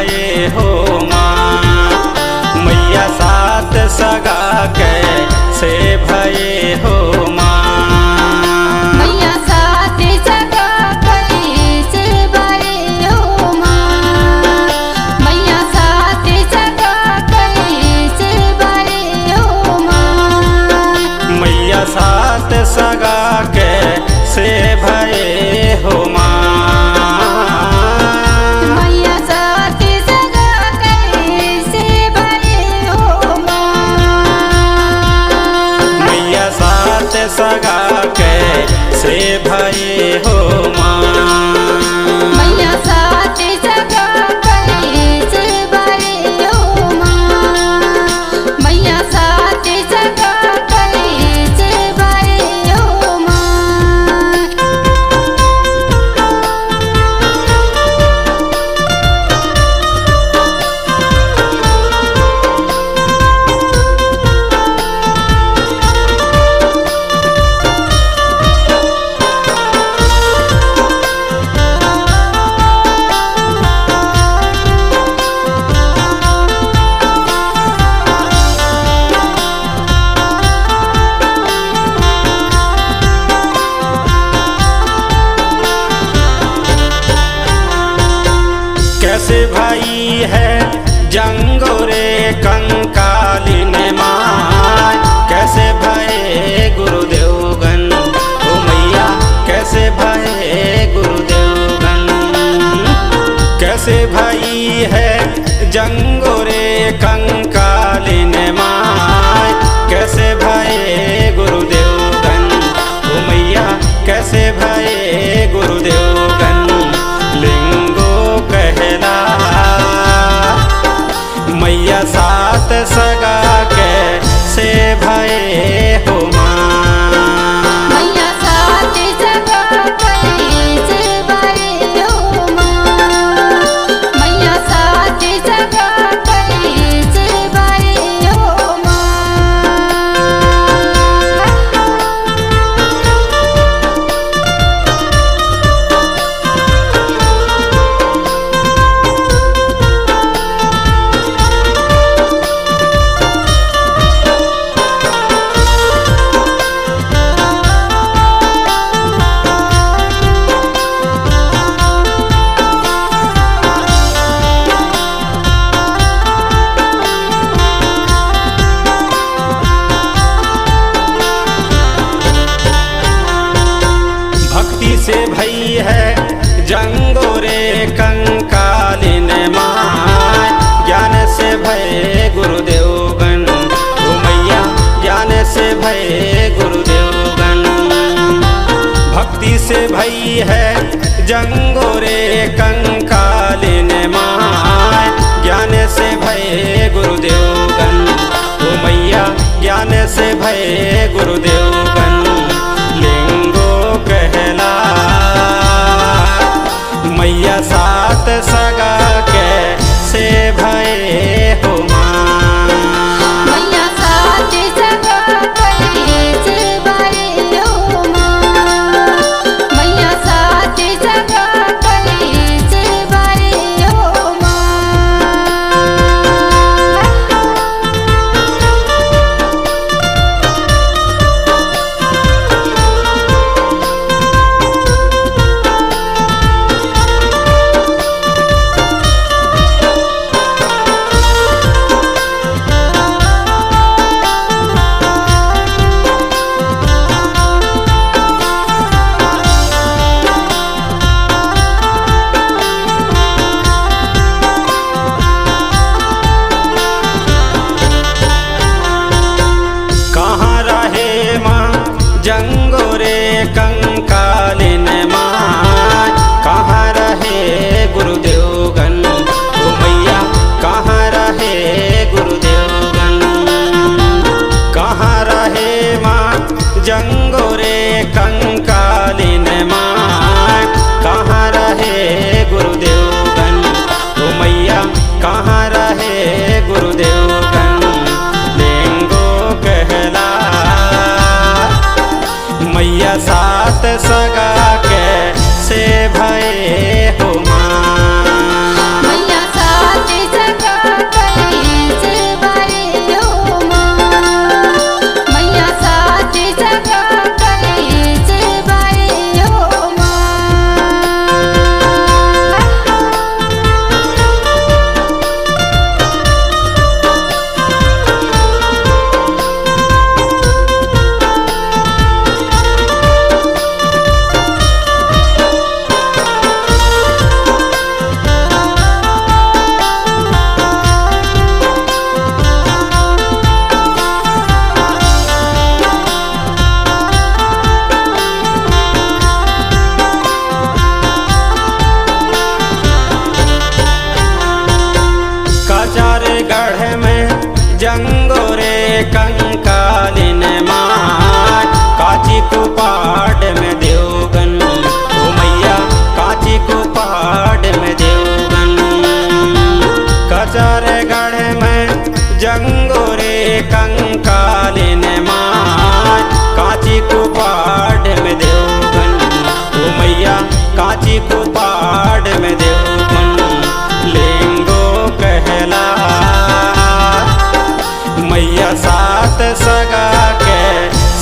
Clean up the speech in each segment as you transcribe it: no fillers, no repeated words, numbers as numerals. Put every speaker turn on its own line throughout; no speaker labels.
भये हो माँ। मैया सात सगा कैसे भये हो माँ।
मैया सात सगा कैसे भये हो माँ। मैया सात सगा कैसे भये हो माँ।
मैया सात सगा कैसे भये हो माँ।
मैया सात सगा कैसे भये हो माँ।
मैया सात सगा कैसे भये हो माँ।
मैया सात सगा कैसे भये हो माँ। मैया सात सगा कैसे भये हो माँ।
कैसे भाई है जंगोरे कंकालिन माँ। कैसे भये गुरुदेवगण ओ मैया कैसे भये गुरुदेवगण। कैसे भाई है जंगोरे कंकालिन माँ। कैसे भये गुरुदेवगण ओ मैया कैसे भये गुरुदेवगण। लिंगो कहला मैया सात सगा कैसे भये हो माँ।
मैया सात सगा कैसे भये हो माँ। मैया सात सगा कैसे भये हो माँ।
भक्ति से भई है जंगोरे कंकालिन माँ। ज्ञान से भये गुरुदेवगण ओ मैया ज्ञान से भये गुरुदेवगण। भक्ति से भई है जंगोरे कंकालिन माँ। ज्ञान से भये गुरुदेवगण ओ मैया ज्ञान से भये गुरुदेवगण। लिंगो कहला मैया सात सगा कैसे भये हो माँ।
मैया सात सगा कैसे भये हो माँ। मैया सात सगा कैसे भये हो माँ।
कहाँ रहे माँ जंगोरे कंकालिन माँ। कहाँ रहे गुरुदेवगण ओ मैया कहाँ रहे गुरुदेवगण। कहाँ रहे माँ जंगोरे कंकालिन माँ। कहाँ रहे गुरुदेवगण ओ मैया कहाँ रहे गुरुदेवगण। लिंगो कहला मैया सात सगा कैसे भये हो माँ।
मैया सात
कचार गढ़ में जंगोरे कंकालिन माय काची कुपाड़ में देवगन ओ मैया काची कुपाड़ में देवगन कचार गढ़ में जंगोरे कंकालिन माय काची कुपाड़ में देवगन ओ मैया काची कुपाड़ में देवगन लेंगो कहला मैया सात सगा के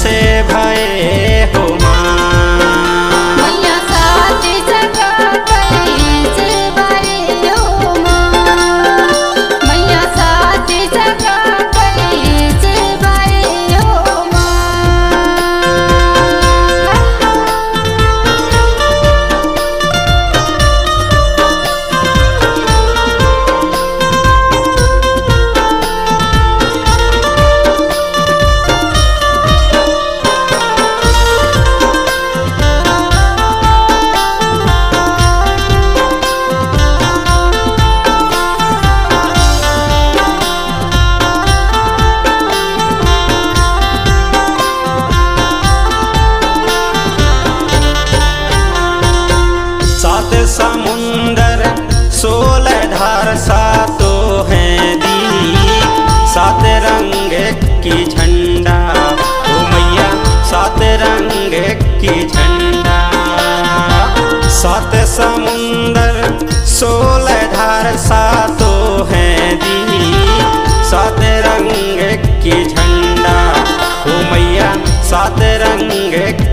से भये हो माँ
मैया सात सगा कैसे भये हो माँ मैया सात सगा कैसे भये हो माँ
सात समुंदर 16 धार सातो हैं दी सात रंग की झंडा ओ मैया सात रंग की झंडा सात समुंदर 16 धार सातो हैं दी सात रंग की झंडा ओ मैया सात रंग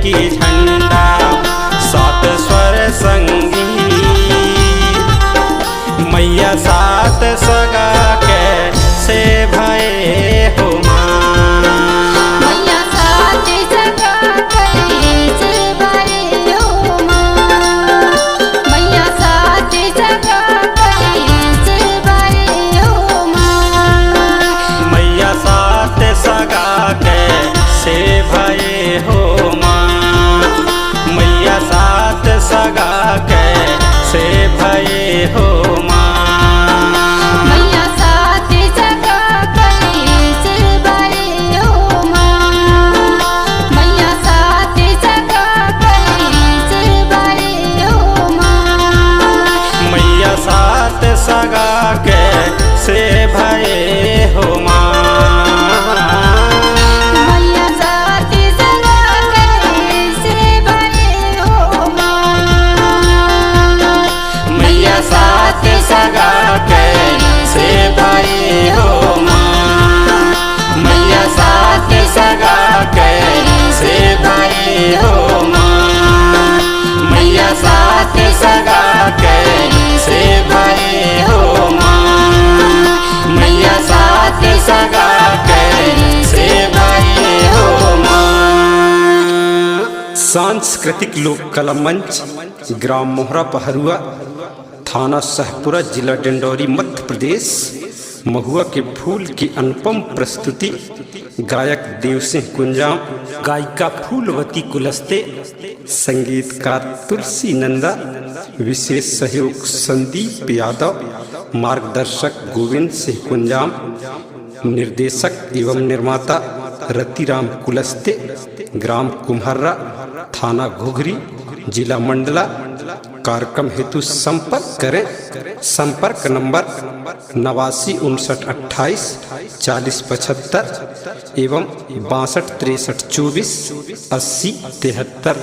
की झंडा सात स्वर संगी मैया सात सगा के से भये हो माँ
मैया सात सगा कैसे भये हो माँ मैया सात सगा कैसे भये हो माँ
मैया सात सगा के से भये हो माँ मैया सात सगा के से भये हो माँ
मैया सात सगा कैसे भये हो माँ मैया सात सगा कैसे भये हो माँ
मैया सात सगा के से भये हो माँ
मैया सात सगा कैसे भये हो माँ
मैया सात सगा के से भये हो माँ मैया सात सगा के से भये हो माँ मैया सात सगा के से भये हो माँ मैया सात सगा के से भये हो माँ। सांस्कृतिक लोक कला मंच ग्राम मोहरा पहरुआ थाना सहपुरा जिला डिंडौरी मध्य प्रदेश महुआ के फूल की अनुपम प्रस्तुति गायक देवसिंह कुंजाम गायिका फूलवती कुलस्ते संगीतकार तुलसी नंदा विशेष सहयोग संदीप यादव मार्गदर्शक गोविंद सिंह कुंजाम निर्देशक एवं निर्माता रतिराम कुलस्ते ग्राम कुम्हर्रा थाना घुघरी जिला मंडला कार्यक्रम हेतु संपर्क करें संपर्क नंबर 89 59 28 40 75 एवं 62 63 24 80 73।